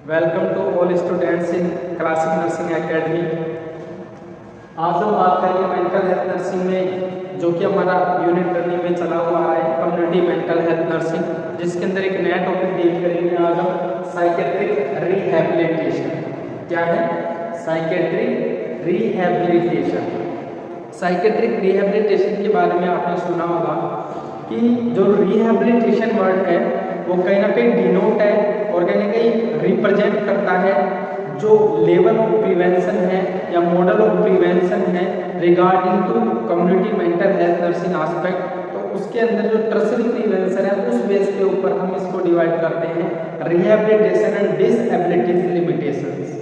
Welcome to all students in Classic Nursing Academy. आज हम बात करेंगे मेंटल हेल्थ नर्सिंग में, जो कि हमारा यूनिट रनिंग में चला हुआ है कम्युनिटी मेंटल हेल्थ नर्सिंग, जिसके अंदर एक नया टॉपिक डील करेंगे आज हम साइकेट्रिक रिहैबिलिटेशन। क्या है? Psychiatric rehabilitation. साइकेट्रिक रिहैबिलिटेशन के बारे में आपने सुना होगा कि जो रिहैबिलिटेशन वर्ड है वो कहीं ना कहीं डिनोट है और कहीं ना कहीं रिप्रेजेंट करता है जो लेवल ऑफ प्रिवेंशन है या मॉडल ऑफ प्रिवेंशन है regarding to community mental health nursing aspect. तो उसके अंदर जो टर्सरी प्रिवेंशन है उस बेस के ऊपर हम इसको डिवाइड करते हैं रिहैबिलिटेशन एंड डिसएबिलिटीज लिमिटेशंस।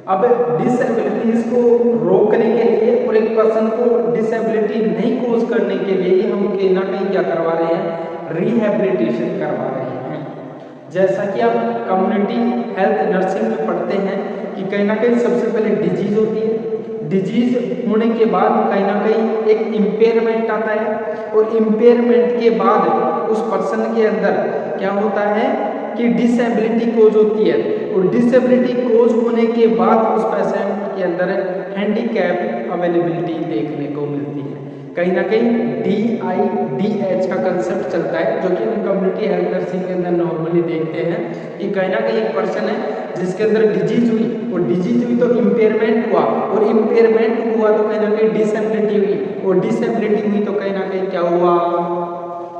अब डिसएबिलिटीज को रोकने के लिए और एक पर्सन को डिसएबिलिटी नहीं कोज करने के लिए हम कहीं ना कहीं क्या करवा रहे हैं? रिहैबिलिटेशन करवा रहे हैं। जैसा कि आप कम्युनिटी हेल्थ नर्सिंग में पढ़ते हैं कि कहीं ना कहीं सबसे पहले डिजीज होती है, डिजीज होने के बाद कहीं ना कहीं एक इम्पेयरमेंट आता है और इम्पेयरमेंट के बाद उस पर्सन के अंदर क्या होता है कि डिसेबिलिटी कोज होती है और डिसेबिलिटी कोज होने के बाद उस पेशेंट के अंदर हैंडीकैप अवेलेबिलिटी देखने को मिलती है। कहीं ना कहीं DIDH का कंसेप्ट चलता है जो कि हम कम्युनिटी हेल्थ नर्सिंग के अंदर नॉर्मली देखते हैं कि कहीं ना कहीं एक पर्सन है जिसके अंदर डिजीज हुई और डिजीज हुई तो इम्पेयरमेंट हुआ और इम्पेयरमेंट हुआ तो कहीं ना कहीं डिसेबिलिटी हुई और डिसेबिलिटी हुई तो कहीं ना कहीं क्या हुआ?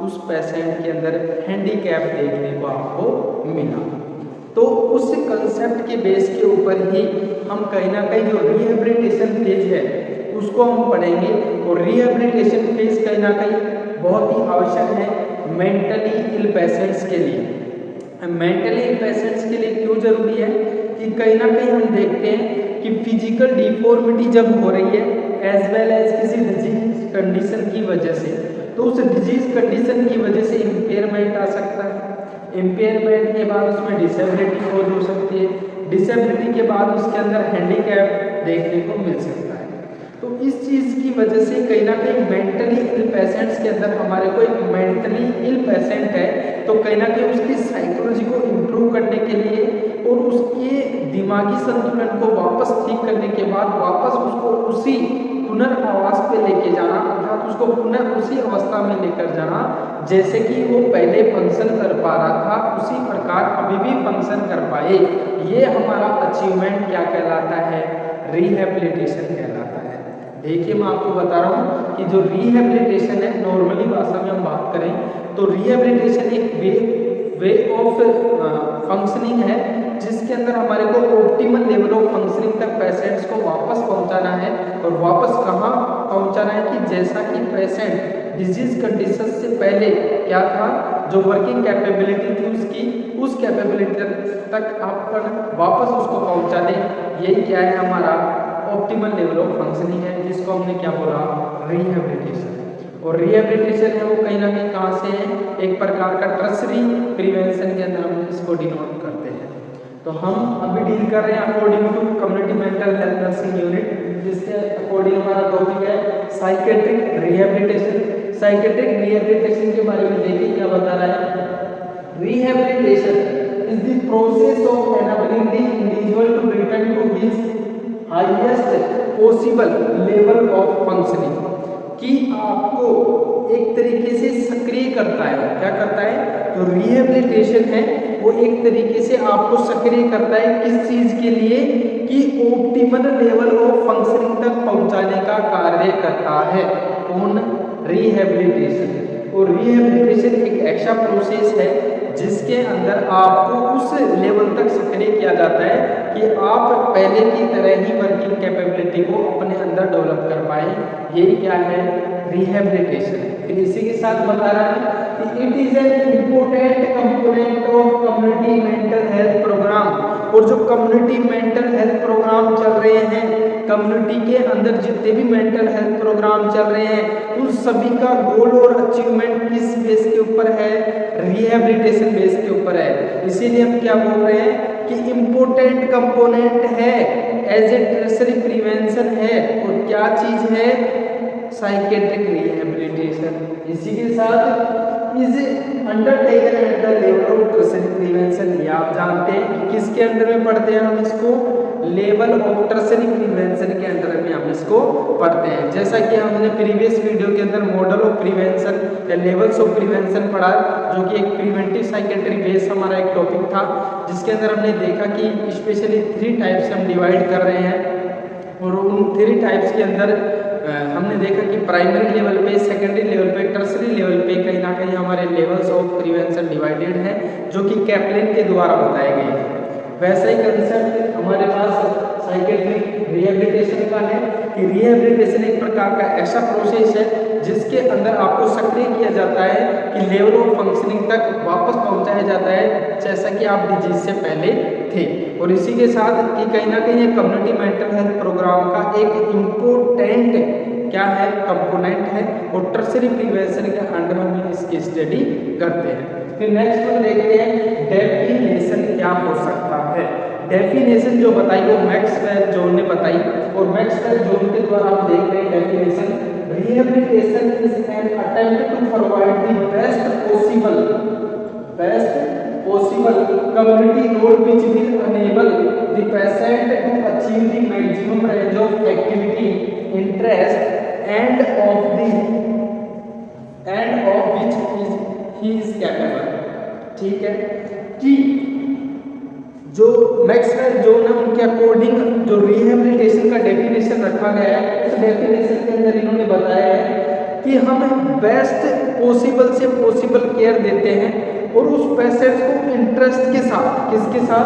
उस पेशेंट के अंदर हैंडीकैप देखने को आपको मिला। तो उस कंसेप्ट के बेस के ऊपर ही हम कहीं ना कहीं जो रिहैबिलिटेशन फेज है उसको हम पढ़ेंगे और रिहैबिलिटेशन फेज कहीं ना कहीं बहुत ही आवश्यक है मेंटली इल पेशेंट्स के लिए। मेंटली इल पेशेंट्स के लिए क्यों जरूरी है कि कहीं ना कहीं हम देखते हैं कि फिजिकल डिफॉर्मिटी जब हो रही है एज वेल एज किसी डिजीज कंडीशन की वजह से, तो उस डिजीज कंडीशन की वजह से इम्पेयरमेंट आ सकता है। इम्पेयरमेंट के बाद उसमें डिसेबिलिटी कोज हो सकती है, डिसेबिलिटी के बाद उसके अंदर हैंडीकैप देखने को मिल सकता है। तो इस चीज़ की वजह से कहीं ना कहीं मेंटली इल पेशेंट्स के अंदर हमारे को एक मेंटली इल पेशेंट है तो कहीं ना कहीं उसकी साइकोलॉजी को इम्प्रूव करने के लिए और उसके दिमागी संतुलन को वापस ठीक करने के बाद वापस उसको उसी पुनर्वास पे लेके जाना, अर्थात उसको पुनः उसी अवस्था में लेकर जाना जैसे कि वो पहले फंक्शन कर पा रहा था उसी प्रकार अभी भी फंक्शन कर पाए। ये हमारा अचीवमेंट क्या कहलाता है? रिहैबिलिटेशन कहलाता है। देखिए मैं आपको बता रहा हूँ कि जो रिहैबिलिटेशन है नॉर्मली भाषा में हम बात करें तो रिहैबिलिटेशन एक वे ऑफ फंक्शनिंग है जिसके अंदर हमारे को ऑप्टिमल लेवल ऑफ फंक्शनिंग तक पेशेंट्स को वापस पहुंचाना है। और वापस कहाँ पहुंचाना है कि जैसा कि पेशेंट डिजीज कंडीशन से पहले क्या था, जो वर्किंग कैपेबिलिटी थी उसकी, उस कैपेबिलिटी तक अपन वापस उसको पहुंचा दें। यही क्या है? हमारा ऑप्टिमल लेवल ऑफ फंक्शनिंग है, जिसको हमने क्या बोला? रिहैबिलिटेशन। और रिहैबिलिटेशन है वो कहीं ना कहीं कहाँ से है? एक प्रकार का टर्सरी प्रिवेंशन के अंदर हम इसको डिनोट करते हैं। तो हम अभी डील कर रहे हैं according to community mental health nursing unit, जिसके अकॉर्डिंग हमारा टॉपिक है साइकेट्रिक रिहैबिलिटेशन। साइकेट्रिक रिहैबिलिटेशन के बारे में देखिए क्या बता रहा है। Rehabilitation is the process of enabling the individual to return to his highest possible level of functioning, कि आपको एक तरीके से सक्रिय करता है। क्या करता है? जो रिहैबिलिटेशन है वो एक तरीके से आपको सक्रिय करता है किस चीज के लिए? कि ऑप्टिमल लेवल ऑफ फंक्शनिंग तक पहुंचाने का कार्य करता है। कौन? रिहैबिलिटेशन। और रिहैबिलिटेशन एक ऐसा प्रोसेस है जिसके अंदर आपको उस लेवल तक सक्रिय किया जाता है कि आप पहले की तरह ही वर्किंग कैपेबिलिटी को अपने अंदर डेवलप कर पाए। यही क्या है? रिहैबिलिटेशन। फिर इसी के साथ बता रहा है कि it is an important component of community mental health program. और जो कम्युनिटी मेंटल हेल्थ प्रोग्राम चल रहे हैं, कम्युनिटी के अंदर जितने भी मेंटल हेल्थ प्रोग्राम चल रहे हैं उन सभी का गोल और अचीवमेंट किस बेस के ऊपर है? रिहैबिलिटेशन बेस के ऊपर है। इसीलिए हम क्या बोल रहे हैं कि इम्पोर्टेंट कंपोनेंट है, एज ए टर्सरी प्रिवेंशन है। और क्या चीज है? Psychiatric rehabilitation. इसी के साथ is undertaken at the level of tertiary prevention, ये आप जानते हैं कि किसके अंडर में पढ़ते हैं हम इसको, लेवल ऑफ टर्शरी प्रिवेंशन के अंडर में हम इसको पढ़ते हैं। जैसा कि हमने प्रीवियस वीडियो के अंदर मॉडल ऑफ प्रिवेंशन या लेवल्स ऑफ प्रिवेंशन पढ़ा, जो कि एक प्रिवेंटिव साइकेट्री बेस हमारा एक टॉपिक था, जिसके अंदर हमने देखा कि स्पेशली 3 टाइप्स हम डिवाइड कर रहे हैं, और उन 3 टाइप्स के अंदर हमने देखा कि प्राइमरी लेवल पे, सेकेंडरी लेवल पे, टर्सरी लेवल पे कहीं ना कहीं हमारे लेवल्स ऑफ प्रिवेंशन डिवाइडेड है, जो कि कैप्लिन के द्वारा बताए गए हैं। वैसा ही कंसेप्ट हमारे पास साइकेट्रिक रिहेबिलिटेशन का है कि रिहेबिलिटेशन एक प्रकार का ऐसा प्रोसेस है जिसके अंदर आपको सक्रिय किया जाता है कि लेवल ऑफ फंक्शनिंग तक वापस पहुंचाया जाता है जैसा कि आप डिजीज से पहले थे। और इसी के साथ कि कहीं ना कहीं कम्युनिटी मेंटल हेल्थ प्रोग्राम का एक इम्पोर्टेंट क्या है, कंपोनेंट है, और टर्शरी प्रिवेंशन के अंडर हम इसकी स्टडी करते हैं। फिर नेक्स्ट वन देखते हैं डेफिनेशन क्या हो सकता है। डेफिनेशन जो बताई वो मैक्सवेल जोन ने बताई, और मैक्सवेल जोन के द्वारा आप देख रहे हैं definition, rehabilitation is an attempt to provide the best possible community role which will enable the patient to achieve the maximum range of activity, interest and of which he is capable। ठीक है कि जो Maxwell zone है उनके according जो rehabilitation का definition रखा गया है, उस डेफिनेशन के अंदर इन्होंने बताया है कि हम बेस्ट पॉसिबल से पॉसिबल केयर देते हैं, और उस पेशेंट को इंटरेस्ट के साथ, किसके साथ,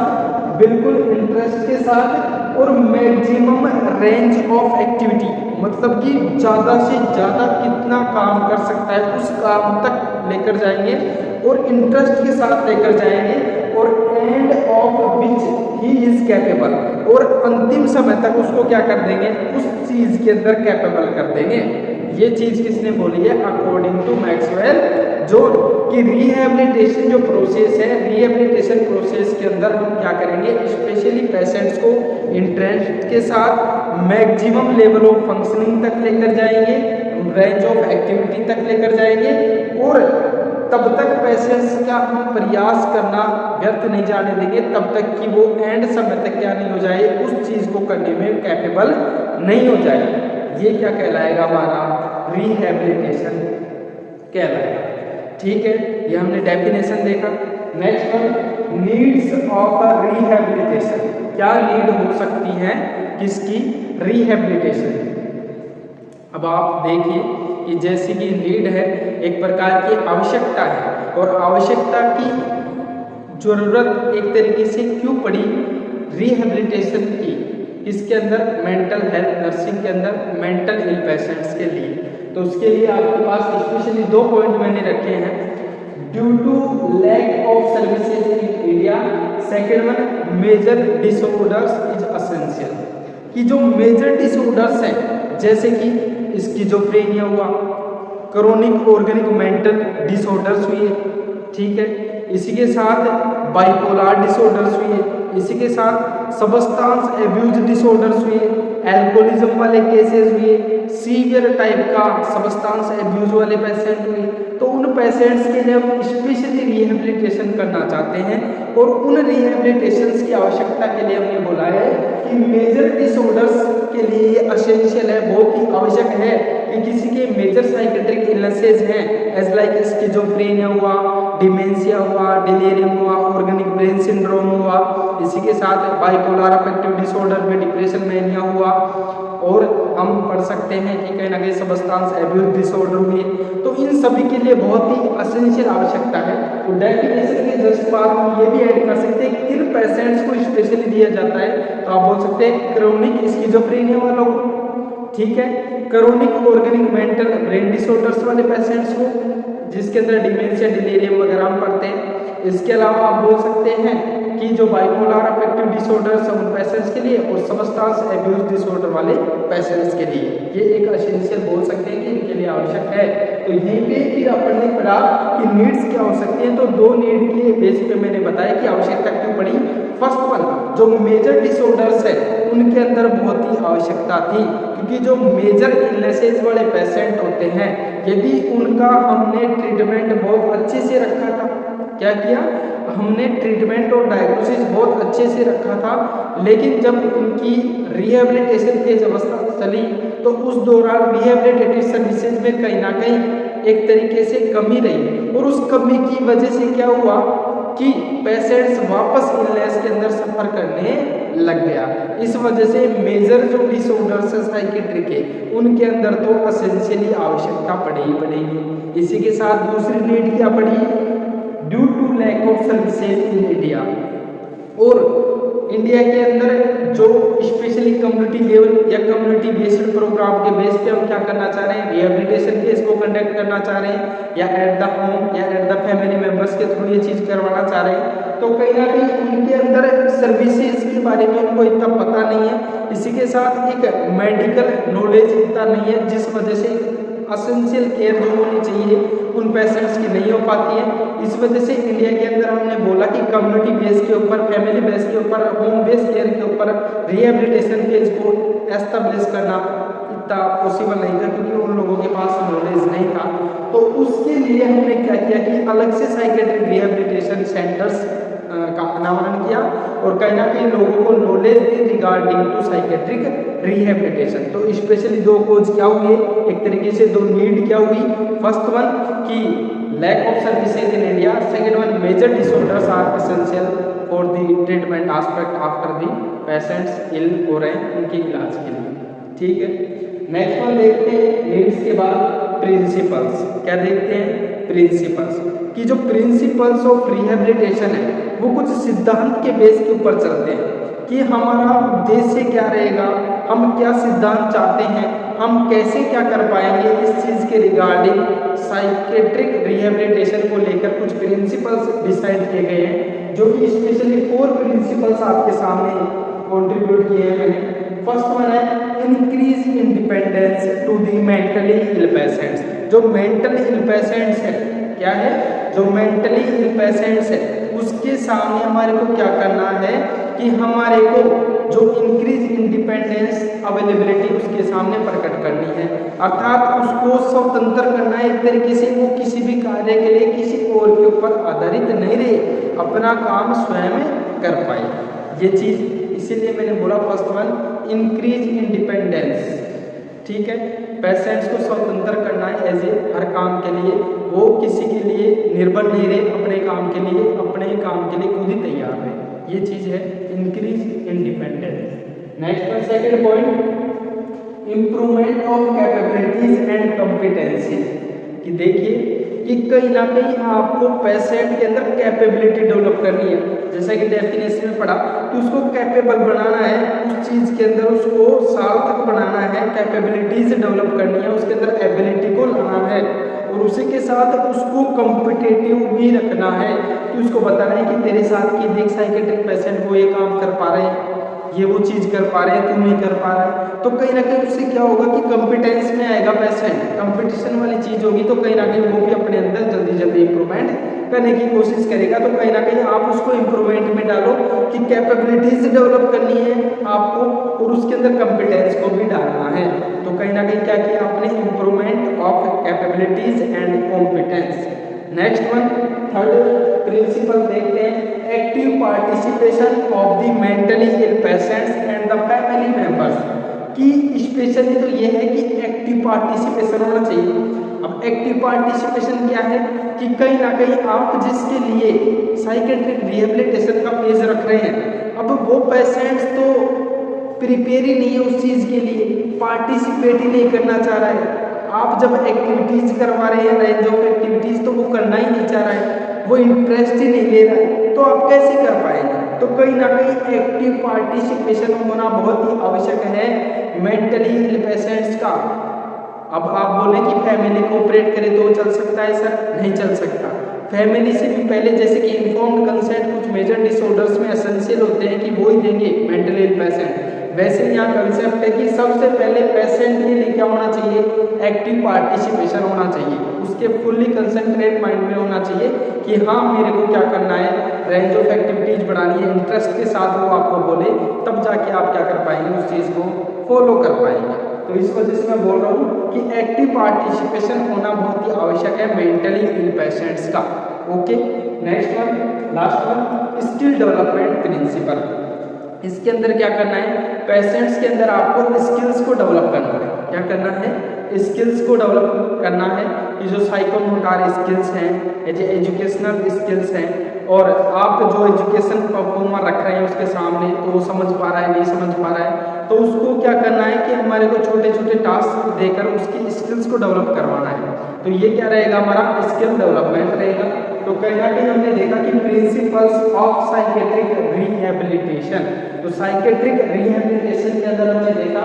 बिल्कुल इंटरेस्ट के साथ, और मैक्सिमम रेंज ऑफ एक्टिविटी, मतलब कि ज़्यादा से ज़्यादा कितना काम कर सकता है उस काम तक लेकर जाएंगे, और इंटरेस्ट के साथ लेकर जाएंगे, और end of which he is capable, और अंतिम समय तक उसको क्या कर देंगे, उस चीज़ के अंदर कैपेबल कर देंगे। ये चीज़ किसने बोली है, अकॉर्डिंग टू मैक्सवेल जोन, कि रिहेबिलिटेशन जो प्रोसेस है, रिहेबिलिटेशन प्रोसेस के अंदर हम क्या करेंगे, स्पेशली पेशेंट्स को इंटरेस्ट के साथ मैक्सिमम लेवल ऑफ फंक्शनिंग तक लेकर जाएंगे, रेंज ऑफ एक्टिविटी तक लेकर जाएंगे, और तब तक पेशेंट्स का हम प्रयास करना व्यर्थ नहीं जाने देंगे, तब तक कि वो एंड समय तक क्या नहीं हो जाए, उस चीज़ को करने में कैपेबल नहीं हो जाए। ये क्या कहलाएगा, हमारा रिहेबिलिटेशन कहलाएगा। ठीक है, ये हमने डेफिनेशन देखा। Next one, needs of rehabilitation, क्या नीड हो सकती है किसकी, रिहेबिलिटेशन। अब आप देखिए कि जैसे कि नीड है एक प्रकार की आवश्यकता है, और आवश्यकता की जरूरत एक तरीके से क्यों पड़ी रिहेबिलिटेशन की, इसके अंदर मेंटल हेल्थ नर्सिंग के अंदर मेंटल इल पेशेंट्स के लिए। तो उसके लिए आपके पास स्पेशली 2 पॉइंट मैंने रखे हैं, due to lack of services in India, second one major disorders is essential, कि जो मेजर डिसऑर्डर्स हैं जैसे कि स्किज़ोफ्रेनिया हुआ, क्रोनिक ऑर्गेनिक मेंटल डिसऑर्डर्स हुए, ठीक है, इसी के साथ बाइपोलर डिसऑर्डर्स हुए, इसी के साथ सबस्टांस एब्यूज डिसऑर्डर्स हुए, एल्कोहलिज्म वाले केसेस हुए, सीवियर टाइप का सबस्टांस एब्यूज वाले पेशेंट हुए। तो उन पेशेंट्स के लिए हम स्पेशली रिहेबिलिटेशन करना चाहते हैं, और उन रिहेबिलिटेशंस की आवश्यकता के लिए हमने बोला है कि मेजर डिसऑर्डर्स के लिए ये असेंशियल है, बहुत ही आवश्यक है कि किसी के मेजर साइकेट्रिक इलनेसेस हैं एज लाइक स्किज़ोफ्रेनिया हुआ, डिमेंशिया हुआ, डिलीरियम हुआ, ऑर्गेनिक ब्रेन सिंड्रोम हुआ, इसी के साथ बाइपोलर अफेक्टिव डिसऑर्डर में डिप्रेशन मैनिया हुआ, और हम पढ़ सकते हैं कि कहीं ना कहीं सबस्टांस एब्यूज डिसऑर्डर हुए। तो इन सभी के लिए बहुत ही असेंशियल आवश्यकता है। तो डेफिनेशन के जस्ट बाद हम ये भी ऐड कर सकते हैं किन पेशेंट्स को स्पेशली दिया जाता है, तो आप बोल सकते हैं क्रोनिक स्किज़ोफ्रेनिया वालों को, ठीक है, chronic organic mental brain disorders वाले पेशेंट्स को, जिसके अंदर डिमेंशिया डिलीरियम वगैरह हम पढ़ते हैं। इसके अलावा आप बोल सकते हैं कि जो बाइपोलर अफेक्टिव डिसऑर्डर्स उन पेशेंट्स के लिए, और सबस्टांस एब्यूज डिसऑर्डर वाले पेशेंट्स के लिए, ये एक एसेंशियल बोल सकते हैं कि इनके लिए आवश्यक है। तो यहीं पे फिर अपन ने पढ़ा कि नीड्स क्या हो सकती हैं, तो 2 नीड के बेस पे मैंने बताया कि आवश्यकता क्यों पड़ी। फर्स्ट वन, जो मेजर डिसऑर्डर्स है उनके अंदर बहुत ही आवश्यकता थी, क्योंकि जो मेजर इलनेसेस वाले पेशेंट होते हैं, यदि उनका हमने ट्रीटमेंट बहुत अच्छे से रखा था, क्या किया, हमने ट्रीटमेंट और डायग्नोसिस बहुत अच्छे से रखा था, लेकिन जब उनकी रिहेबिलिटेशन फेज अवस्था चली तो उस दौरान रिहेबिलिटेटिव सर्विसेज में कहीं ना कहीं एक तरीके से कमी रही, और उस कमी की वजह से क्या हुआ कि पेशेंट्स वापस इलनेस के अंदर सफर करने लग गया। इस वजह से मेजर जो डिसऑर्डर्स है साइकेट्रिक के, उनके अंदर तो एसेंशियली आवश्यकता पड़े ही पड़ेगी। इसी के साथ दूसरी नीड क्या पड़ी, due to lack of services in India. और इंडिया के अंदर जो स्पेशली कम्युनिटी लेवल या कम्युनिटी बेस्ड प्रोग्राम के बेस पे हम क्या करना चाह रहे हैं, रिहेबिलिटेशन फेज को कंडक्ट करना चाह रहे हैं, या एट द होम या एट द फैमिली मेंबर्स के थ्रू ये चीज करवाना चाह रहे हैं। तो कहीं ना कहीं उनके अंदर सर्विसेज के बारे में उनको इतना पता नहीं है, इसी के साथ एक मेडिकल नॉलेज इतना नहीं है, जिस वजह से एसेंशियल केयर जो होनी चाहिए उन पेशेंट्स की नहीं हो पाती है। इस वजह से इंडिया के अंदर हमने बोला कि कम्युनिटी बेस के ऊपर, फैमिली बेस के ऊपर, होम बेस केयर के ऊपर रिहेबिलिटेशन फेज को एस्टेब्लिश करना इतना पॉसिबल नहीं था, क्योंकि उन लोगों के पास नॉलेज नहीं था। तो उसके लिए हमने क्या किया कि अलग से साइकेट्रिक रिहेबिलिटेशन सेंटर्स का अनावरण किया, और कहीं ना कहीं लोगों को नॉलेज दी रिगार्डिंग टू साइकेट्रिक रिहेबिलिटेशन। तो स्पेशली दो कोज क्या हुए, एक तरीके से दो नीड क्या हुई, फर्स्ट वन कि lack of services in India, second one major disorders are essential for the treatment aspect after the patients ill हो रहे हैं उनके इलाज के लिए। ठीक है, नेक्स्ट वन देखते हैं नीड्स के बाद प्रिंसिपल्स। क्या देखते हैं, प्रिंसिपल्स कि जो प्रिंसिपल्स ऑफ रिहेबिलिटेशन है वो कुछ सिद्धांत के बेस के ऊपर चलते हैं कि हमारा उद्देश्य क्या रहेगा, हम क्या सिद्धांत चाहते हैं, हम कैसे क्या कर पाएंगे, इस चीज़ के रिगार्डिंग साइकेट्रिक रिहेबिलिटेशन को लेकर कुछ प्रिंसिपल्स डिसाइड किए गए हैं, जो कि स्पेशली 4 प्रिंसिपल्स आपके सामने कंट्रीब्यूट किए हैं मैंने। फर्स्ट वन है increase independence to the mentally ill patients. जो मेंटल इल पेशेंट्स है, क्या है, जो मेंटली इल पेशेंट्स है उसके सामने हमारे को क्या करना है कि हमारे को जो इंक्रीज इंडिपेंडेंस अवेलेबिलिटी उसके सामने प्रकट करनी है, अर्थात उसको स्वतंत्र करना है, एक तरीके से वो किसी भी कार्य के लिए किसी और के ऊपर आधारित नहीं रहे, अपना काम स्वयं कर पाए, ये चीज़। इसीलिए मैंने बोला फर्स्ट वन इंक्रीज इंडिपेंडेंस। ठीक है, पेशेंट्स को स्वतंत्र करना है एज ए हर काम के लिए, वो किसी के लिए निर्भर नहीं रहे, अपने काम के लिए खुद ही तैयार है, ये चीज़ है increase independence. Next one second point improvement of capabilities and competency. कि देखिए कि कहीं ना कहीं आपको पेशेंट के अंदर कैपेबिलिटी डेवलप करनी है, जैसा कि डेफिनेशन में पढ़ा कि उसको कैपेबल बनाना है, उस चीज़ के अंदर उसको सार्थक बनाना है, कैपेबिलिटीज डेवलप करनी है, उसके अंदर एबिलिटी को लाना है, और उसी के साथ उसको कॉम्पिटिटिव भी रखना है कि उसको बताना है कि तेरे साथ की देख साइकेट्रिक पेशेंट वो ये काम कर पा रहे हैं, ये वो चीज़ कर पा रहे हैं, तुम नहीं कर पा रहे। तो कहीं ना कहीं उससे क्या होगा कि कॉम्पिटेंस में आएगा पेशेंट, कंपटीशन वाली चीज़ होगी, तो कहीं ना कहीं वो भी अपने अंदर जल्दी जल्दी इंप्रूवमेंट करने की कोशिश करेगा। तो कहीं ना कहीं आप उसको इंप्रूवमेंट में डालो कि कैपेबिलिटीज डेवलप करनी है आपको, और उसके अंदर कॉम्पिटेंस को भी डालना है। तो कहीं ना कहीं क्या किया आपने, improvement of capabilities and competence. Next one third principle देखते हैं active participation of the mentally ill patients and the family members. कि स्पेशली तो ये है कि एक्टिव पार्टिसिपेशन होना चाहिए। अब एक्टिव पार्टिसिपेशन क्या है कि कहीं ना कहीं आप जिसके लिए साइकेट्रिक रिहेबिलिटेशन का फेज रख रहे हैं, अब वो पेशेंट्स तो प्रिपेयर ही नहीं है उस चीज़ के लिए, पार्टिसिपेट ही नहीं करना चाह रहा है। आप जब एक्टिविटीज़ करवा रहे हैं, रेंज ऑफ एक्टिविटीज़, तो वो करना ही नहीं चाह रहा है, वो इंटरेस्ट ही नहीं ले रहा है, तो आप कैसे कर पाएंगे। तो कहीं ना कहीं एक्टिव पार्टिसिपेशन होना बहुत ही आवश्यक है मेंटली इल पेशेंट्स का। अब आप बोले कि फैमिली कोऑपरेट करे तो चल सकता है, सर नहीं चल सकता। फैमिली से भी पहले, जैसे कि इन्फॉर्म्ड कंसेंट कुछ मेजर डिसऑर्डर्स में एसेंशियल होते हैं कि वो ही देंगे मेंटली इल पेशेंट, वैसे यहाँ कंसेप्ट है कि सबसे पहले पेशेंट के लिए क्या होना चाहिए, एक्टिव पार्टिसिपेशन होना चाहिए, उसके फुल्ली कंसंट्रेट माइंड में होना चाहिए कि हाँ मेरे को क्या करना है, रेंज ऑफ एक्टिविटीज बढ़ानी है, इंटरेस्ट के साथ वो आपको बोले, तब जाके आप क्या कर पाएंगे, उस चीज़ को फॉलो कर पाएंगे। तो इस वजह से मैं बोल रहा हूँ कि एक्टिव पार्टिसिपेशन होना बहुत ही आवश्यक है मेंटली इल पेशेंट्स का। Okay, next one, last one, skill development principle. इसके अंदर क्या करना है, पेशेंट्स के अंदर आपको स्किल्स को डेवलप करना है। क्या करना है, स्किल्स को डेवलप करना है कि जो साइकोमोटर स्किल्स हैं, जो एजुकेशनल स्किल्स हैं, और आप जो एजुकेशन परफॉर्मर रख रहे हैं उसके सामने, तो वो समझ पा रहा है नहीं समझ पा रहा है, तो उसको क्या करना है कि हमारे को छोटे छोटे टास्क देकर उसकी स्किल्स को डेवलप करवाना है। तो ये क्या रहेगा, हमारा स्किल डेवलपमेंट रहेगा। तो कहीं ना कहीं हमने देखा कि प्रिंसिपल्स ऑफ साइकेट्रिक रिहेबिलिटेशन, तो साइकेट्रिक रिहेबिलिटेशन के अंदर हमने देखा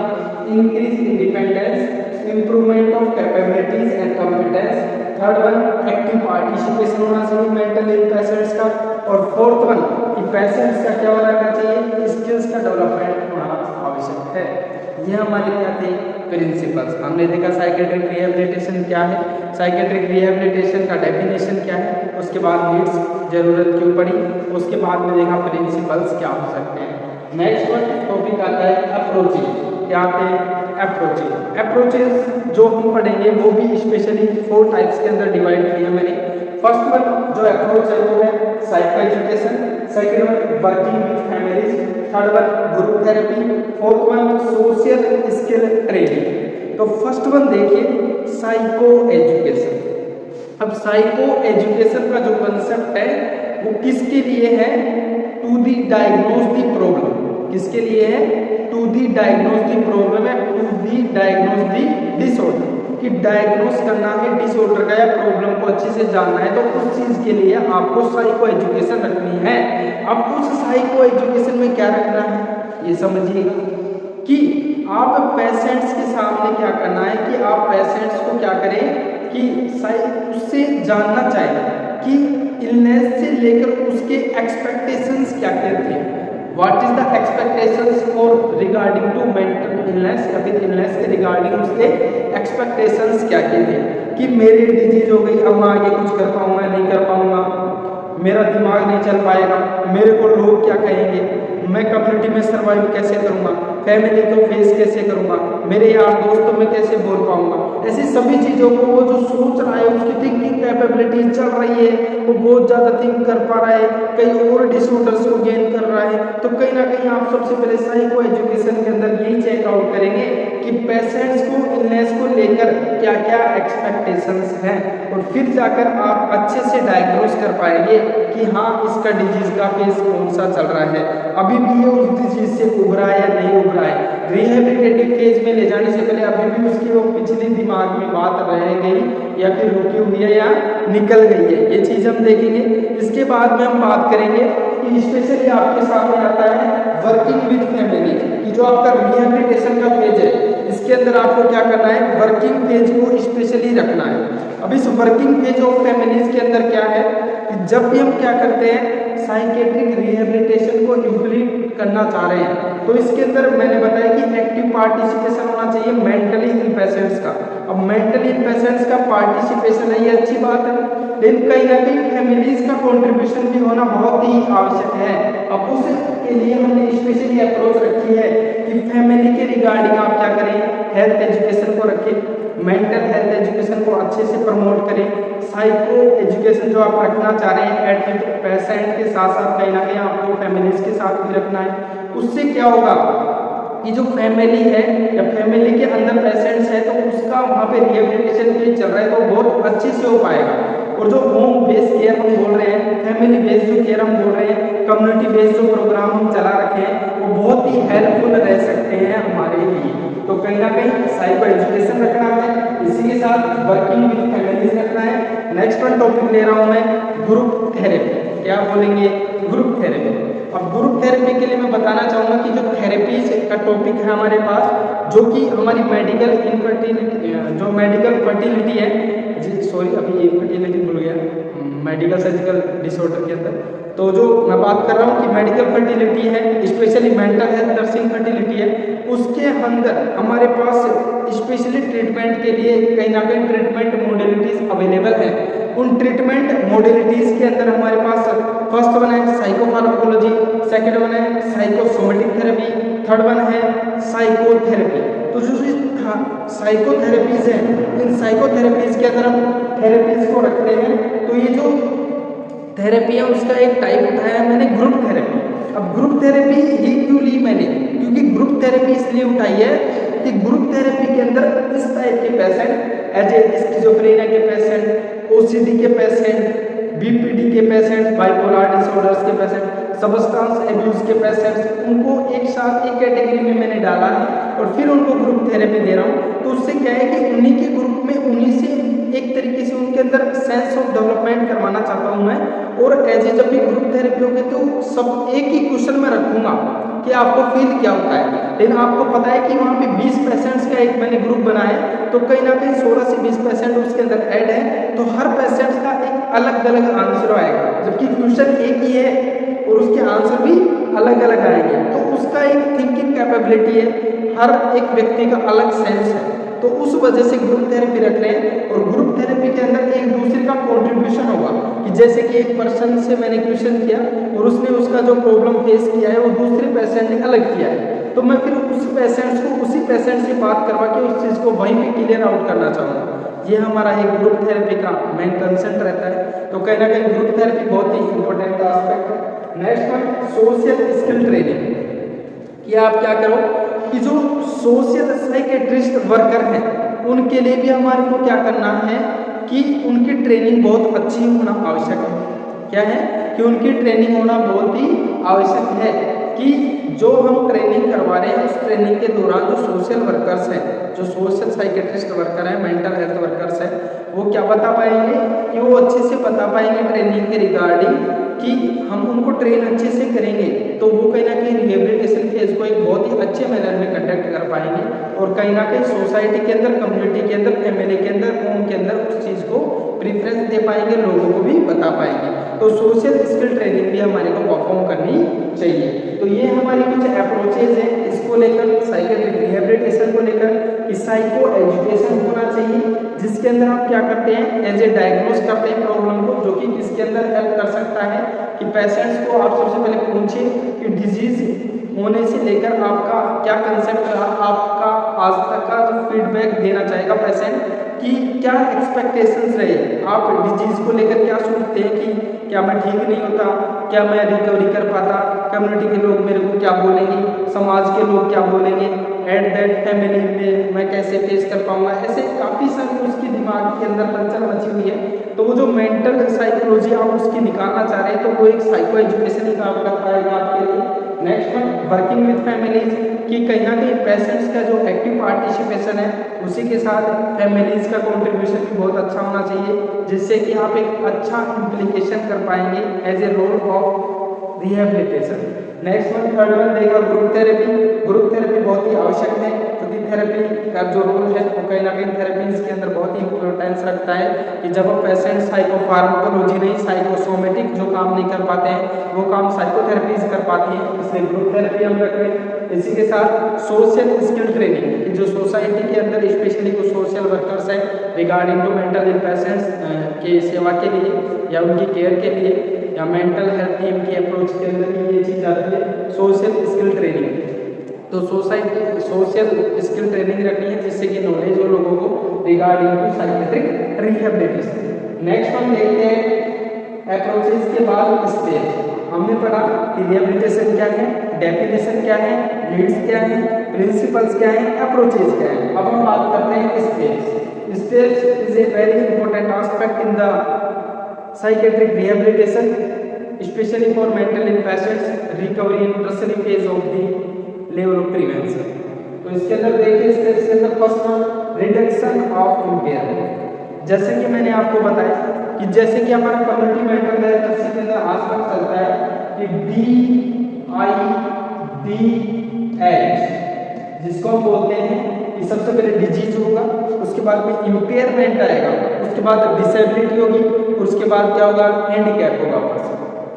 increase independence, improvement of capabilities and competence, third one active participation होना चाहिए मेंटल पेशेंट्स का, और फोर्थ वन कि पेशेंट्स का क्या होना चाहिए, स्किल्स का डेवलपमेंट होना आवश्यक है। ये हमारे क्या थे, प्रिंसिपल्स। हमने देखा साइकेट्रिक रिहेबिलिटेशन क्या है, साइकेट्रिक रिहेबिलिटेशन का डेफिनेशन क्या है, उसके बाद नीड्स जरूरत क्यों पड़ी, उसके बाद में देखा प्रिंसिपल्स क्या हो सकते हैं। नेक्स्ट वन टॉपिक आता है अप्रोचेज। क्या आते हैं, अप्रोचेज। अप्रोचेज जो हम पढ़ेंगे वो भी स्पेशली 4 टाइप्स के अंदर डिवाइड किए हैं मैंने। फर्स्ट वन जो अप्रोच है वो है psycho education, second one working with families, third one group therapy, fourth one social skill training. तो फर्स्ट वन देखिए साइको एजुकेशन। अब साइको एजुकेशन का जो कंसेप्ट है वो किसके लिए है, to the diagnose the problem. किसके लिए है, to the diagnose the problem है, to the diagnose the disorder, कि डायग्नोस करना है डिसऑर्डर का या प्रॉब्लम को अच्छे से जानना है, तो उस चीज के लिए आपको साइको एजुकेशन रखनी है। अब उस साइको एजुकेशन में क्या रखना है, ये समझिएगा कि आप पेशेंट्स के सामने क्या करना है, कि आप पेशेंट्स को क्या करें कि उससे जानना चाहिए कि इलनेस से लेकर उसके एक्सपेक्टेशंस क्या क्या थे, what is the expectations for regarding to mental illness, या फिर इलनेस के रिगार्डिंग उसके एक्सपेक्टेशंस क्या क्या थे, कि मेरी डिजीज हो गई, अब मैं आगे कुछ कर पाऊंगा नहीं कर पाऊंगा, मेरा दिमाग नहीं चल पाएगा, मेरे को लोग क्या कहेंगे, मैं कम्युनिटी में सर्वाइव कैसे करूंगा, फैमिली को फेस कैसे करूंगा, मेरे यार दोस्तों में कैसे बोल पाऊंगा। ऐसी सभी चीज़ों को वो जो सोच रहा है, उसकी थिंकिंग कैपेबिलिटी चल रही है, वो बहुत ज़्यादा थिंक कर पा रहा है, कई और डिसऑर्डर्स को गेन कर रहा है। तो कहीं ना कहीं आप सबसे पहले साइको एजुकेशन के अंदर यही चेकआउट करेंगे कि पेशेंट्स को इलनेस को लेकर क्या क्या एक्सपेक्टेशंस हैं, और फिर जाकर आप अच्छे से डायग्नोस कर पाएंगे कि हाँ इसका डिजीज का फेस कौन सा चल रहा है, अभी भी ये उस डिजीज से उभरा है या नहीं उभरा है। रिहेबिलिटेटिव फेज में ले जाने से पहले अभी भी उसकी वो पिछली दिमाग में बात रह गई या फिर रुकी हुई है या निकल गई है, ये चीज हम देखेंगे। इसके बाद में हम बात करेंगे कि स्पेशली आपके सामने आता है वर्किंग विद फैमिली, कि जो आपका रिहेबिलिटेशन का फेज है इसके अंदर आपको क्या करना है, वर्किंग फेज को स्पेशली रखना है। अब इस वर्किंग फेज ऑफ फैमिलीज के अंदर क्या है कि जब भी हम क्या करते हैं साइकेट्रिक रिहेबिलिटेशन को इम्प्लीमेंट करना चाह रहे हैं, तो इसके अंदर मैंने बताया कि एक्टिव पार्टिसिपेशन होना चाहिए मेंटली इन पेशेंट्स का। अब मेंटली इन पेशेंट्स का पार्टिसिपेशन है, ये अच्छी बात है, लेकिन कहीं ना कहीं फैमिलीज का कंट्रीब्यूशन भी होना बहुत ही आवश्यक है। अब उसके लिए हमने स्पेशली अप्रोच रखी है कि फैमिली के रिगार्डिंग आप क्या करें, हेल्थ एजुकेशन को रखें, मेंटल हेल्थ एजुकेशन को अच्छे से प्रमोट करें, साइको एजुकेशन जो आप रखना चाह रहे हैं एट पेशेंट के साथ साथ कहीं ना कहीं आपको फैमिलीज के साथ भी रखना है। उससे क्या होगा कि जो फैमिली है या फैमिली के अंदर पेशेंट्स है तो उसका वहाँ पे रिहेबिलिटेशन के चल रहा है तो बहुत अच्छे से हो पाएगा। और जो होम बेस केयर हम बोल रहे हैं, फैमिली बेस्ड जो केयर हम बोल रहे हैं, कम्युनिटी बेस्ड जो प्रोग्राम हम चला रखे हैं वो बहुत ही हेल्पफुल रह सकते हैं हमारे लिए। तो कहीं ना कहीं साइको एजुकेशन रखना है, इसी के साथ वर्किंग विद फैमिलीज रखना है। नेक्स्ट वन टॉपिक ले रहा हूँ मैं ग्रुप थेरेपी। क्या बोलेंगे, ग्रुप थेरेपी। अब ग्रुप थेरेपी के लिए मैं बताना चाहूँगा कि जो थेरेपीज का टॉपिक है हमारे पास, जो कि हमारी मेडिकल इनफर्टिलिटी, जो मेडिकल फर्टिलिटी है, जी सॉरी अभी ये फर्टिलिटी भूल गया, मेडिकल सर्जिकल डिसऑर्डर के अंदर, तो जो मैं बात कर रहा हूँ कि मेडिकल फर्टिलिटी है, specially mental health nursing fertility है, उसके अंदर हमारे पास स्पेशली ट्रीटमेंट के लिए कहीं ना कहीं ट्रीटमेंट मोडेलिटीज अवेलेबल है। उन ट्रीटमेंट मोडेलिटीज के अंदर हमारे पास फर्स्ट वन है साइकोफार्माकोलॉजी, सेकंड वन है साइकोसोमेटिक थेरेपी, थर्ड वन है साइकोथेरेपी। तो जो साइकोथेरेपीज हैं, इन साइकोथेरेपीज के अंदर हम थेरेपीज को रखते हैं। तो ये जो थेरेपी है उसका एक टाइप उठाया मैंने ग्रुप थेरेपी। अब ग्रुप थेरेपी ही क्यों ली मैंने, क्योंकि ग्रुप थेरेपी इसलिए उठाई है कि ग्रुप थेरेपी के अंदर इस टाइप के पेशेंट एज ए स्किज़ोफ्रेनिया के पेशेंट, ओसीडी के पेशेंट, बीपीडी के पेशेंट, बाइपोलर डिसऑर्डर्स के पेशेंट, सब्सटेंस एब्यूज के पेशेंट्स, उनको एक साथ एक कैटेगरी में मैंने डाला है और फिर उनको ग्रुप थेरेपी दे रहा हूँ। तो उससे क्या है कि उन्हीं के ग्रुप में उन्हीं से एक तरीके से उनके अंदर सेंस ऑफ डेवलपमेंट करवाना चाहता हूँ मैं। और एज ए जब भी ग्रुप थेरेपी होगी तो सब एक ही क्वेश्चन में रखूंगा कि आपको फील क्या होता है। लेकिन आपको पता है कि वहाँ पे 20 पेशेंट्स का एक मैंने ग्रुप बनाया है, तो कहीं ना कहीं 16 से 20 पेशेंट उसके अंदर ऐड है, तो हर पेशेंट का एक अलग अलग आंसर आएगा, जबकि क्वेश्चन एक ही है और उसके आंसर भी अलग अलग आएंगे। तो उसका एक थिंकिंग कैपेबिलिटी है, हर एक व्यक्ति का अलग सेंस है, तो उस वजह से ग्रुप थेरेपी रख रहे हैं। और ग्रुप थेरेपी के अंदर एक दूसरे का कंट्रीब्यूशन होगा कि जैसे कि एक पर्सन से मैंने क्वेश्चन किया और उसने उसका जो प्रॉब्लम फेस किया है वो दूसरे पेशेंट ने अलग किया है, तो मैं फिर उस पेशेंट्स को उसी पेशेंट से बात करवा के उस चीज़ को वहीं पे क्लियर आउट करना चाहूँगा। ये हमारा एक ग्रुप थेरेपी का मेन कंसेप्ट रहता है। तो कहीं ना कहीं ग्रुप थेरेपी बहुत ही इंपॉर्टेंट एस्पेक्ट है। Next point social skill training, कि आप क्या करो कि जो सोशल साइकेट्रिस्ट वर्कर हैं उनके लिए भी हमारे को क्या करना है कि उनकी ट्रेनिंग बहुत अच्छी होना आवश्यक है। क्या है कि उनकी ट्रेनिंग होना बहुत ही आवश्यक है कि जो हम ट्रेनिंग करवा रहे हैं उस ट्रेनिंग के दौरान जो सोशल वर्कर्स हैं, जो सोशल साइकेट्रिस्ट वर्कर हैं, मेंटल हेल्थ वर्कर्स हैं, वो क्या बता पाएंगे कि वो अच्छे से बता पाएंगे ट्रेनिंग के रिगार्डिंग कि हम उनको ट्रेन अच्छे से करेंगे तो वो कहीं ना कहीं रिहेबिलिटेशन फेज को एक बहुत ही अच्छे मैनर में कंडक्ट कर पाएंगे और कहीं ना कहीं सोसाइटी के अंदर, कम्युनिटी के अंदर, फैमिली के अंदर, होम के अंदर उस चीज़ को प्रेफरेंस दे पाएंगे, लोगों को भी बता पाएंगे। तो सोशल स्किल ट्रेनिंग भी हमारे को परफॉर्म करनी चाहिए। तो ये हमारी कुछ अप्रोचेज हैं इसको लेकर, साइकेट्रिक रिहेबिलिटेशन को लेकर कि साइको एजुकेशन होना चाहिए, जिसके अंदर हम क्या करते हैं एज ए डायग्नोस करते हैं प्रॉब्लम को, जो कि किसके अंदर हेल्प कर सकता है कि पेशेंट्स को आप सबसे पहले पूछिए कि डिजीज होने से लेकर आपका क्या कंसेप्ट रहा, आपका आज तक का जो फीडबैक देना चाहेगा पेशेंट कि क्या एक्सपेक्टेशंस रहे, आप डिजीज को लेकर क्या सोचते हैं कि क्या मैं ठीक नहीं होता, क्या मैं रिकवरी कर पाता, कम्युनिटी के लोग मेरे को क्या बोलेंगे, समाज के लोग क्या बोलेंगे, एट दैट फैमिली में मैं कैसे फेस कर पाऊंगा। ऐसे काफ़ी सारी उसके दिमाग के अंदर हलचल मची हुई है। तो वो जो मेंटल साइकोलॉजी आप उसकी निकालना चाह रहे हैं तो वो एक साइको एजुकेशन ही काम कर पाएगा आपके लिए। Next one working with families, कि कहीं ना कहीं पेशेंट्स का जो एक्टिव पार्टिसिपेशन है उसी के साथ फैमिलीज का कंट्रीब्यूशन भी बहुत अच्छा होना चाहिए, जिससे कि आप एक अच्छा इम्प्लीकेशन कर पाएंगे as a role of rehabilitation. Next one third one देगा ग्रुप थेरेपी। ग्रुप थेरेपी बहुत ही आवश्यक है क्योंकि थेरेपी का जो रोल है वो कहीं ना कहीं थेरेपीज के अंदर बहुत ही इंपॉर्टेंस रखता है कि जब हम पेशेंट साइकोफार्माकोलॉजी नहीं, साइकोसोमेटिक जो काम नहीं कर पाते हैं वो काम साइकोथेरेपीज कर पाती हैं, इसलिए ग्रुप थेरेपी हम रख रहे हैं। इसी के साथ सोशल स्किल ट्रेनिंग कि जो सोसाइटी के अंदर स्पेशली कुछ सोशल वर्कर्स हैं regarding to mental ill patients के सेवा के लिए या उनकी केयर के लिए या मेंटल हेल्थ टीम की अप्रोच के अंदर ये चीज़ आती है सोशल स्किल ट्रेनिंग। तो सोसाइटी सोशल स्किल ट्रेनिंग रखनी है जिससे कि नॉलेज हो लोगों को regarding to psychiatric rehabilitation. Next हम देखते हैं अप्रोचेस के बाद स्टेज। हमने पढ़ा कि रिहेबिलिटेशन क्या है, डेफिनेशन क्या है, नीड्स क्या है, प्रिंसिपल्स क्या है, अप्रोचेस क्या है। अब हम बात करते हैं stage. Stage is a very important aspect in the psychiatric rehabilitation specially for mental ill patients recovery in tertiary phase of the level of prevention. तो इसके अंदर देखिए स्टेज के अंदर first one reduction of impairment. जैसे कि मैंने आपको बताया कि जैसे कि हमारा कम्युनिटी मेंटल हेल्थ इसके अंदर आसपास चलता है कि DIDH जिसको हम बोलते हैं कि सबसे पहले डिजीज होगा, उसके बाद में इम्पेयरमेंट आएगा, उसके बाद डिसेबिलिटी होगी, उसके बाद क्या होगा हैंडीकैप होगा पर्सन।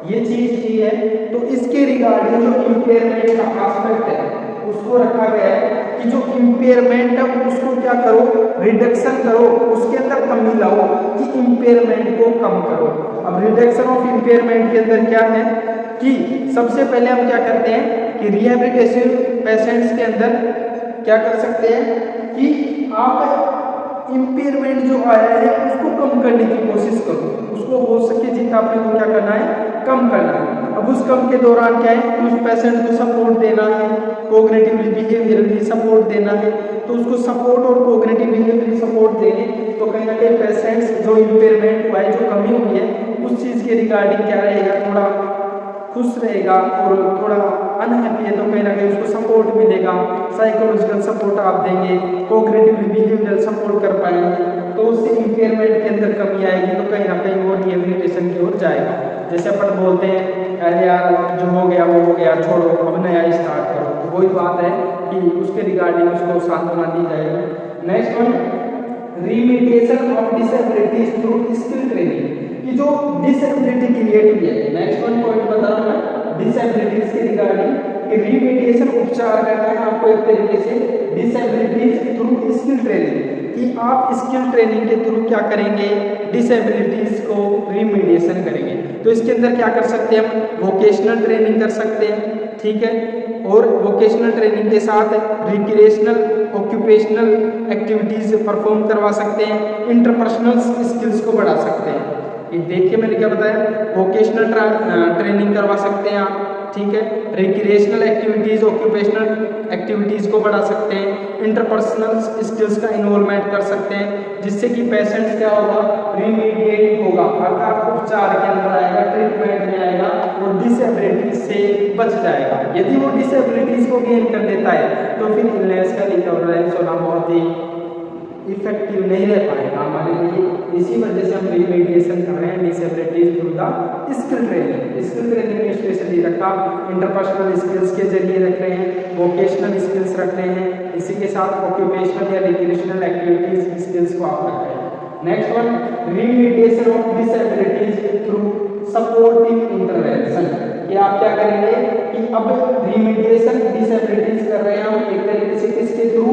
ये चीज ही है। तो इसके रिगार्डिंग जो इम्पेयरमेंट का एस्पेक्ट है उसको रखा गया है कि जो इम्पेयरमेंट है उसको क्या करो रिडक्शन करो, उसके अंदर कमी लाओ कि इम्पेयरमेंट को कम करो। अब रिडक्शन ऑफ इम्पेयरमेंट के अंदर क्या है कि सबसे पहले हम क्या करते हैं कि रिहेबिलिटेशन पेशेंट्स के अंदर क्या कर सकते हैं कि आप इम्पेयरमेंट जो आया है उसको कम करने की कोशिश करो, उसको हो सके जितना अपने को क्या करना है, कम करना है। अब उस कम के दौरान क्या है कि उस पेशेंट को सपोर्ट देना है, कोग्निटिवली बिहेवियरली सपोर्ट देना है। तो उसको सपोर्ट और कोग्निटिव बिहेवियरली सपोर्ट देंगे तो कहीं ना कहीं पेशेंट्स जो इम्पेयरमेंट हुआ है, जो कमी हुई है, उस चीज़ के रिगार्डिंग क्या रहेगा, थोड़ा खुश रहेगा। और थोड़ा अनहैप्पी है तो कहीं ना कहीं उसको सपोर्ट मिलेगा, साइकोलॉजिकल सपोर्ट आप देंगे, कोग्निटिवली बिहेवियरल सपोर्ट कर पाएंगे, तो उससे इम्पेयरमेंट के अंदर कमी आएगी, तो कहीं ना कहीं वो रिहेबिलिटेशन की ओर जाएगा। जैसे अपन बोलते हैं अरे यार जो हो गया वो हो गया, छोड़ो अब नया स्टार्ट करो, तो वही बात है कि उसके रिगार्डिंग उसको सांत्वना दी जाएगी। Next one, remediation of disabilities through skill training, कि जो डिसेबिलिटी क्रिएट हुई है, नेक्स्ट वन पॉइंट बता रहा हूं मैं डिसेबिलिटीज के रिगार्डिंग, कि रीमेडिएशन उपचार करना है आपको एक तरीके से डिसेबिलिटीज थ्रू स्किल ट्रेनिंग, कि आप स्किल ट्रेनिंग के थ्रू क्या करेंगे, डिसेबिलिटीज को रीमेडिएशन करेंगे। तो इसके अंदर क्या कर सकते हैं हम, वोकेशनल ट्रेनिंग कर सकते हैं, ठीक है, और वोकेशनल ट्रेनिंग के साथ रिक्रिएशनल ऑक्यूपेशनल एक्टिविटीज परफॉर्म करवा सकते हैं, इंटरपर्सनल स्किल्स को बढ़ा सकते हैं। ये देखिए मैंने क्या बताया, वोकेशनल ट्रेनिंग करवा सकते हैं आप, ठीक है, रिक्रिएशनल एक्टिविटीज ऑक्यूपेशनल एक्टिविटीज को बढ़ा सकते हैं, इंटरपर्सनल स्किल्स का इन्वॉल्वमेंट कर सकते हैं, जिससे कि पेशेंट क्या होगा, रिमीडिएट होगा, अर्थात उपचार के अंदर आएगा, ट्रीटमेंट में आएगा और डिसेबिलिटी से बच जाएगा। यदि वो डिसेबिलिटीज को गेन कर लेता है तो फिर इलनेस का रिकवरेंस होना बहुत ही इफेक्टिव नहीं रह पाएगा हमारे लिए। इसी वजह से हम रिमेडिएशन कर रहे हैं disabilities through the skill training. Skill training में स्पेशली रखा, इंटरपर्सनल स्किल्स के जरिए रख रहे हैं, वोकेशनल स्किल्स रख रहे हैं, इसी के साथ ऑक्यूपेशनल या रिक्रिएशनल एक्टिविटीज स्किल्स को आप रख रहे हैं। Next one, remediation of disabilities through supportive intervention, कि आप क्या करेंगे कि अब रिमेडिएशन डिसेबिलिटीज कर रहे हैं हम एक तरीके से किसके थ्रू,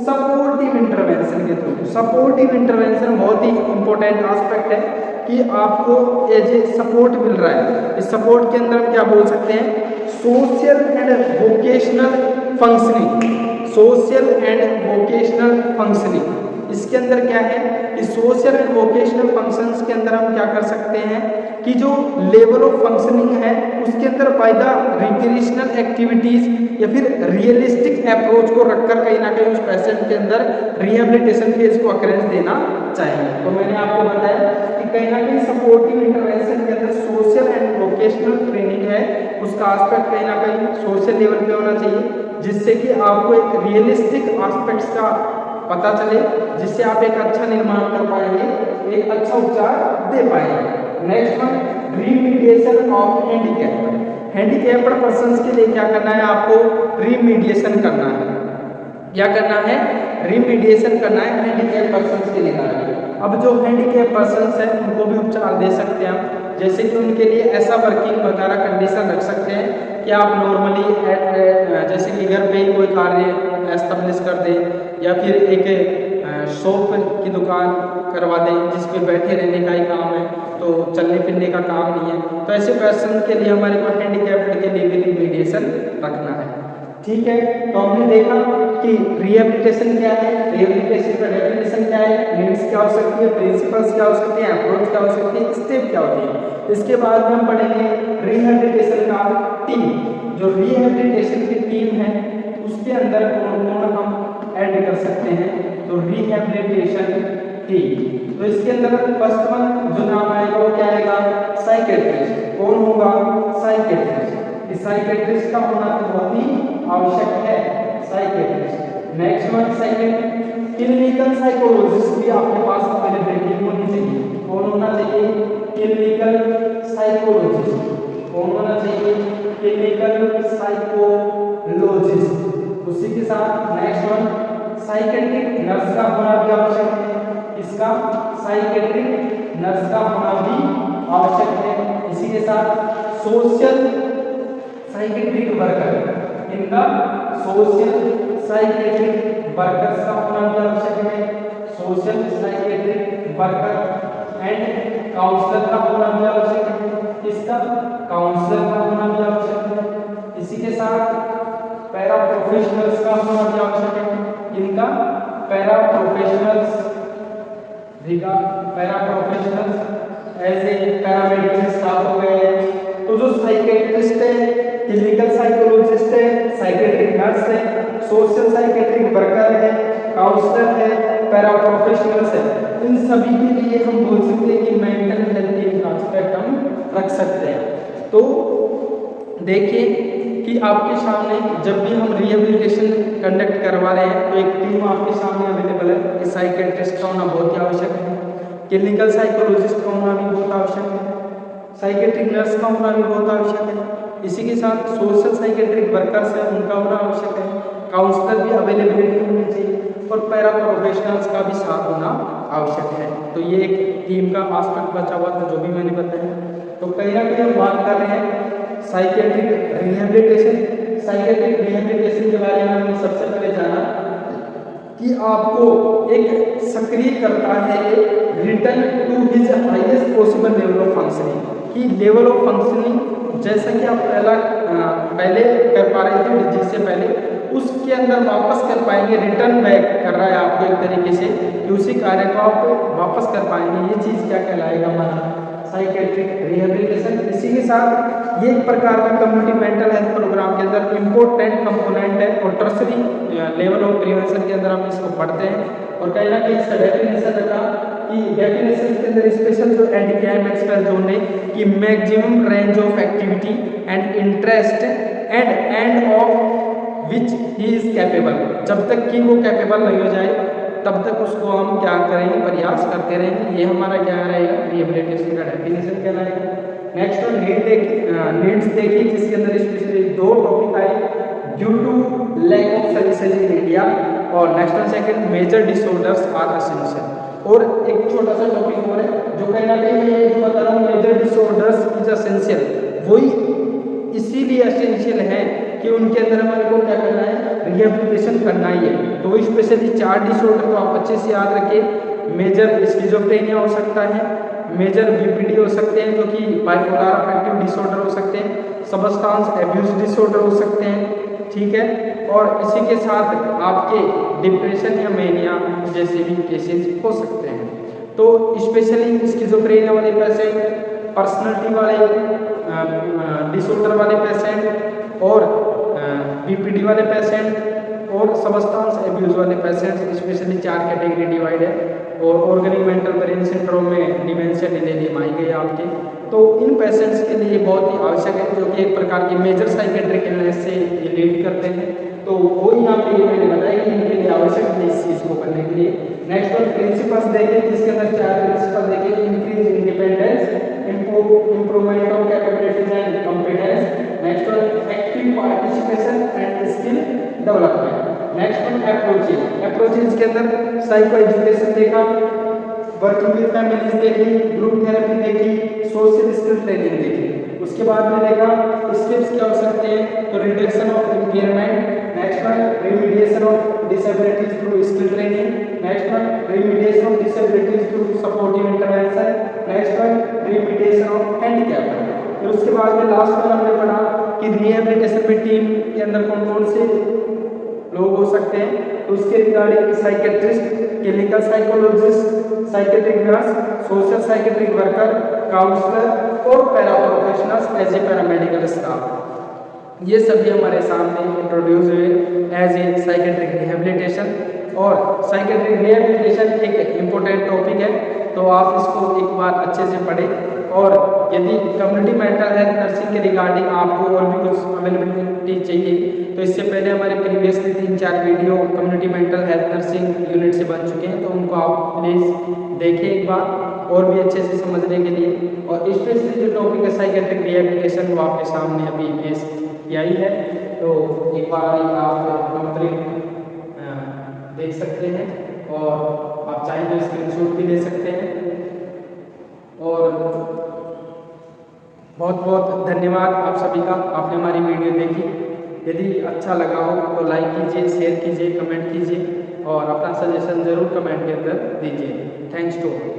सपोर्टिव इंटरवेंशन के थ्रू। सपोर्टिव इंटरवेंशन बहुत ही इंपॉर्टेंट एस्पेक्ट है कि आपको एज ए सपोर्ट मिल रहा है। इस सपोर्ट के अंदर हम क्या बोल सकते हैं, social and vocational functioning, social and vocational functioning. इसके अंदर क्या है कि सोशल एंड वोकेशनल फंक्शंस के अंदर हम क्या कर सकते हैं कि जो लेवल ऑफ फंक्शनिंग है उसके अंदर फायदा रिक्रिएशनल एक्टिविटीज या फिर रियलिस्टिक अप्रोच को रखकर कहीं ना कहीं उस पेशेंट के अंदर रिहेबिलिटेशन फेज को अकरेंस देना चाहिए। तो मैंने आपको बताया कि कहीं ना कहीं सपोर्टिव इंटरवेंशन के अंदर सोशल एंड वोकेशनल ट्रेनिंग है, उसका एस्पेक्ट कहीं ना कहीं सोशल लेवल पे होना चाहिए, जिससे कि आपको एक रियलिस्टिक एस्पेक्ट्स का पता चले, जिससे आप एक अच्छा निर्माण कर पाएंगे, एक अच्छा उपचार दे पाएंगे। Next one, remediation of handicap. Handicapped persons के लिए क्या करना है, आपको रिमीडिएशन करना है। क्या करना है, रिमीडिएशन करना है हैंडीकैप पर्संस के लिए। अब जो हैंडीकैप पर्संस है उनको भी उपचार दे सकते हैं हम, जैसे कि उनके लिए ऐसा वर्किंग वगैरह कंडीशन रख सकते हैं कि आप नॉर्मली जैसे कि घर पे ही कोई कार्य एस्टेब्लिश कर दें या फिर एक शॉप की दुकान करवा दें जिसपे बैठे रहने का ही काम है, तो चलने फिरने का काम नहीं है। तो ऐसे पर्सन के लिए हमारे को हैंडीकैप्ड के लिए भी रिमीडिएशन रखना है, ठीक है। तो हमने देखा कि रिहेबिलिटेशन क्या है, रिहेबिलिटेशन का डेफिनेशन क्या है, नीड्स क्या हो सकती है, प्रिंसिपल्स क्या हो सकते हैं, अप्रोच क्या हो सकती है, स्टेप क्या होती है। इसके बाद में हम पढ़ेंगे रिहेबिलिटेशन का टीम। जो रिहेबिलिटेशन की टीम है उसके अंदर कौन कौन हम ऐड कर सकते हैं, तो रिहेबिलिटेशन टीम। तो इसके अंदर फर्स्ट वन जो नाम आएगा वो क्या आएगा, साइकेट्रिस्ट। कौन होगा, साइकेट्रिस्ट। इस साइकेट्रिस्ट का होना तो बहुत ही आवश्यक है, psychiatrist. Next one, second clinical psychologist भी आपके पास अवेलेबिलिटी होनी चाहिए। कौन होना चाहिए, क्लिनिकल साइकोलॉजिस्ट। कौन होना चाहिए, क्लिनिकल साइकोलॉजिस्ट। उसी के साथ नेक्स्ट वन, साइकेट्रिक नर्स का होना भी आवश्यक है। इसका साइकेट्रिक नर्स का होना भी आवश्यक है। इसी के साथ सोशल साइकेट्रिक वर्कर, इनका सोशल साइकेट्रिक वर्कर्स का होना भी आवश्यक है। Social psychiatric worker and counsellor का होना भी आवश्यक है। इसका काउंसलर का होना भी आवश्यक है। इसी के साथ पैरा प्रोफेशनल्स का होना भी आवश्यक है। इनका para professionals Riga para professionals ऐसे पैरामेडिकल स्टाफ हो गए। तो जो साइकेट्रिस्ट है, क्लिनिकल साइकोलॉजिस्ट है, साइकेट्रिक नर्स है, सोशल साइकेट्रिक वर्कर है, काउंसलर है, पैरा प्रोफेशनल्स है, इन सभी के लिए हम बोल सकते हैं कि मेंटल हेल्थ के एस्पेक्ट हम रख सकते हैं। तो देखिए कि आपके सामने जब भी हम रिहेबिलिटेशन कंडक्ट करवा रहे हैं तो एक टीम आपके सामने अवेलेबल है कि साइकेट्रिस्ट का होना बहुत ही आवश्यक है, क्लिनिकल साइकोलॉजिस्ट का होना भी बहुत आवश्यक है, साइकेट्रिक नर्स का होना भी बहुत आवश्यक है, इसी के साथ सोशल साइकेट्रिक वर्कर्स हैं उनका होना आवश्यक है, काउंसलर भी अवेलेबिलिटी होनी चाहिए और पैरा प्रोफेशनल्स का भी साथ होना आवश्यक है। तो ये एक टीम का आस्पेक्ट बचा हुआ था जो भी मैंने बताया। तो कहीं ना कहीं हम बात कर रहे हैं साइकेट्रिक रिहेबिलिटेशन। साइकेट्रिक रिहेबिलिटेशन के बारे में हमने सबसे पहले जाना कि आपको एक सक्रिय करता है return to his highest possible level of functioning, कि लेवल ऑफ फंक्शनिंग जैसा कि आप पहले कर पा रहे थे जिससे पहले उसके अंदर वापस कर पाएंगे, रिटर्न बैक कर रहा है आपको एक तरीके से कि उसी कार्य को आप वापस कर पाएंगे। ये चीज़ क्या कहलाएगा हमारा साइकेट्रिक रिहेबिलिटेशन। इसी के साथ ये एक प्रकार का कम्युनिटी मेंटल हेल्थ प्रोग्राम के अंदर इम्पोर्टेंट कंपोनेंट है और टर्सरी लेवल ऑफ प्रिवेंशन के अंदर हम इसको पढ़ते हैं। और कहीं ना कहीं इसका डेफिनेशन रखा कि डेफिनेशन के अंदर स्पेशल जो एंड एक्सपर्ट जोन है कि maximum range of activity and interest end of which he is capable, जब तक कि वो कैपेबल नहीं हो जाए तब तक उसको हम क्या करेंगे, प्रयास करते रहेंगे। ये हमारा क्या रहेगा, रिहेबिलिटेशन का डेफिनेशन कहलाएगा। नेक्स्ट और नीड्स देखिए जिसके अंदर स्पेशली दो टॉपिक आए, due to lack of services in India और नेक्स्ट और second major disorders are essential. और एक छोटा सा टॉपिक और है जो कहना चाहिए जो बता रहा हूँ मेजर डिसऑर्डर्स इज एसेंशियल, वही इसीलिए एसेंशियल है कि उनके अंदर हमारे को क्या करना है, रिहेबिलिटेशन करना ही है। तो स्पेशली 4 डिसऑर्डर को आप अच्छे से याद रखें। मेजर स्किज़ोफ्रेनिया हो सकता है, मेजर बीपीडी हो सकते हैं जो कि बाइपोलर अफेक्टिव डिसऑर्डर हो सकते हैं, सबस्टांस एब्यूज डिसऑर्डर हो सकते हैं, ठीक है। और इसी के साथ आपके डिप्रेशन या मेनिया जैसे भी केसेस हो सकते हैं। तो स्पेशली स्किज़ोफ्रेनिया वाले पेशेंट, पर्सनैलिटी वाले डिसऑर्डर वाले पेशेंट और बीपीडी वाले पेशेंट और सबस्टांस एब्यूज वाले पेशेंट, स्पेशली 4 कैटेगरी डिवाइड है। और ऑर्गेनिक मेंटल ब्रेन सिंड्रोम में डिमेंशिया डिलेरियम आई गई आपके। तो इन पेशेंट्स के लिए बहुत ही आवश्यक है जो कि एक प्रकार की मेजर साइकेट्रिक इलनेस से ये लीड करते हैं। तो वो ही यहाँ पे मैंने बताया कि इनके लिए आवश्यक है इस चीज़ को करने के लिए। नेक्स्ट और प्रिंसिपल्स देखें जिसके अंदर 4 प्रिंसिपल देखें, increase independence, improvement of capabilities and competence, next one active participation and skill development, next one approaches के अंदर साइको एजुकेशन देखा, वर्किंग विद फैमिलीज देखी, ग्रुप थेरेपी देखी, सोशल स्किल ट्रेनिंग देखी। उसके बाद में देखा स्टेप्स क्या हो सकते हैं, तो reduction of impairment, next one remediation of disabilities through skill training, next one remediation of disabilities through supportive intervention, next one remediation of handicap. फिर उसके बाद में लास्ट में हमने पढ़ा कि रिहेबिलिटेशन में टीम के अंदर कौन कौन से लोग हो सकते हैं। तो उसके regarding psychiatrist, clinical psychologist, psychiatric nurse, social psychiatric worker, counsellor और para professionals as a paramedical staff, ये सभी हमारे सामने इंट्रोड्यूस हुए एज ए साइकेट्रिक रिहेबिलिटेशन। और साइकेट्रिक रिहेबिलिटेशन एक इम्पोर्टेंट टॉपिक है, तो आप इसको एक बार अच्छे से पढ़ें। और यदि कम्युनिटी मेंटल हेल्थ नर्सिंग के रिगार्डिंग आपको और भी कुछ अवेलेबिलिटी चाहिए तो इससे पहले हमारे previously 3-4 video community mental health nursing unit से बन चुके हैं, तो उनको आप प्लीज़ देखें एक बार और भी अच्छे से समझने के लिए। और स्पेशली जो टॉपिक है साइकेट्रिक रिहेबिलिटेशन वो आपके सामने अभी पेश किया ही है, तो एक बार आप कंप्लीट देख सकते हैं और आप चाहें तो स्क्रीनशॉट भी ले सकते हैं। और बहुत बहुत धन्यवाद आप सभी का, आपने हमारी वीडियो देखी। यदि अच्छा लगा हो तो लाइक कीजिए, शेयर कीजिए, कमेंट कीजिए और अपना सजेशन ज़रूर कमेंट के अंदर दीजिए। Thanks to all.